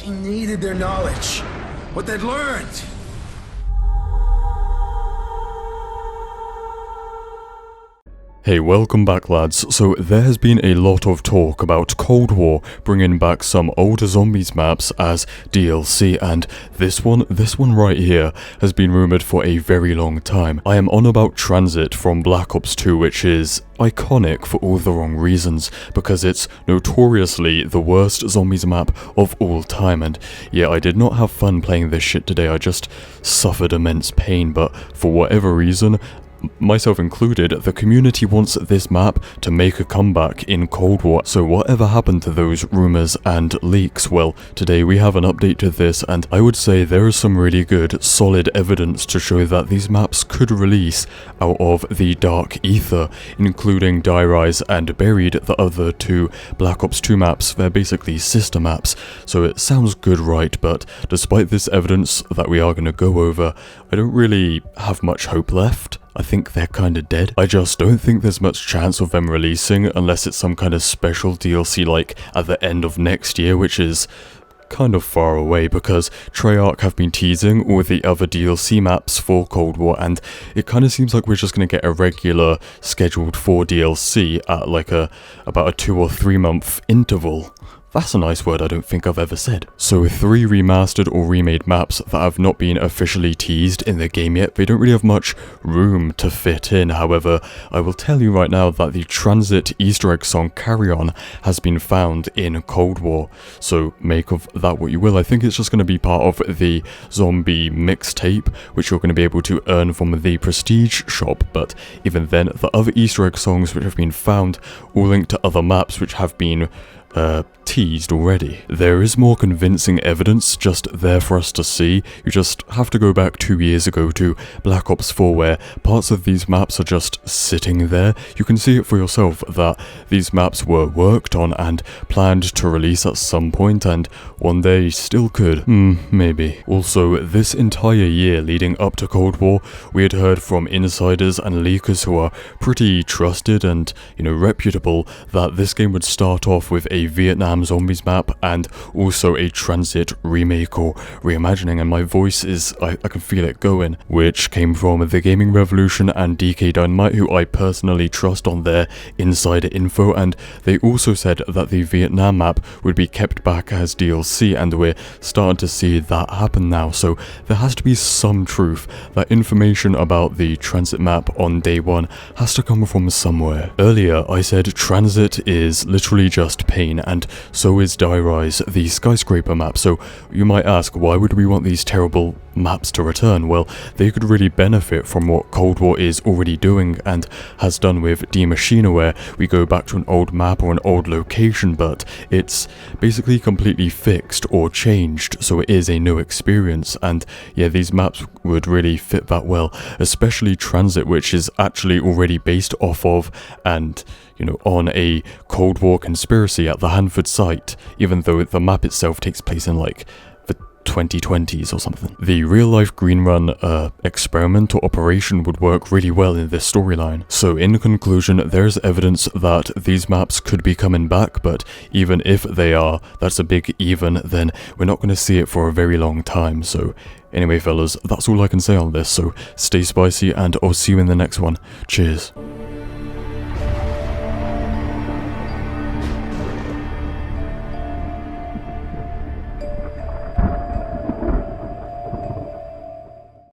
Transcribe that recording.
He needed their knowledge. What they'd learned. Hey, welcome back lads. So there has been a lot of talk about Cold War bringing back some older zombies maps as DLC, and this one right here has been rumoured for a very long time. I am on about Tranzit from Black Ops 2, which is iconic for all the wrong reasons, because it's notoriously the worst zombies map of all time. And yeah, I did not have fun playing this shit today. I just suffered immense pain, but for whatever reason, myself included, the community wants this map to make a comeback in Cold War. So whatever happened to those rumours and leaks? Well, today we have an update to this, and I would say there is some really good, solid evidence to show that these maps could release out of the dark ether, including Die Rise and Buried, the other two Black Ops 2 maps. They're basically sister maps, so it sounds good, right? But despite this evidence that we are going to go over, I don't really have much hope left. I think they're kinda dead. I just don't think there's much chance of them releasing unless it's some kind of special DLC like at the end of next year, which is kind of far away because Treyarch have been teasing all the other DLC maps for Cold War, and it kind of seems like we're just going to get a regular scheduled 4 DLC at like about a 2 or 3 month interval. That's a nice word I don't think I've ever said. So 3 remastered or remade maps that have not been officially teased in the game yet. They don't really have much room to fit in. However, I will tell you right now that the Tranzit Easter egg song Carry On has been found in Cold War. So make of that what you will. I think it's just going to be part of the zombie mixtape, which you're going to be able to earn from the Prestige shop. But even then, the other Easter egg songs which have been found all linked to other maps which have been teased already. There is more convincing evidence just there for us to see. You just have to go back 2 years ago to Black Ops 4, where parts of these maps are just sitting there. You can see it for yourself that these maps were worked on and planned to release at some point, and one day still could. Maybe. Also, this entire year leading up to Cold War, we had heard from insiders and leakers who are pretty trusted and, reputable, that this game would start off with a Vietnam zombies map and also a Tranzit remake or reimagining, and my voice is, I can feel it going, which came from the Gaming Revolution and DK Dynamite, who I personally trust on their insider info, and they also said that the Vietnam map would be kept back as DLC, and we're starting to see that happen now. So there has to be some truth. That information about the Tranzit map on day 1 has to come from somewhere. Earlier I said Tranzit is literally just pain, and so is Die Rise, the skyscraper map. So you might ask, why would we want these terrible maps to return? Well, they could really benefit from what Cold War is already doing and has done with Die Maschine, where we go back to an old map or an old location, but it's basically completely fixed or changed, so it is a new experience. And yeah, these maps would really fit that well, especially Tranzit, which is actually already based off of and on a Cold War conspiracy at the Hanford site, even though the map itself takes place in like the 2020s or something. The real-life Green Run experiment or operation would work really well in this storyline. So in conclusion, there's evidence that these maps could be coming back, but even if they are, that's a big even, then we're not going to see it for a very long time. So anyway fellas, that's all I can say on this, so stay spicy and I'll see you in the next one. Cheers.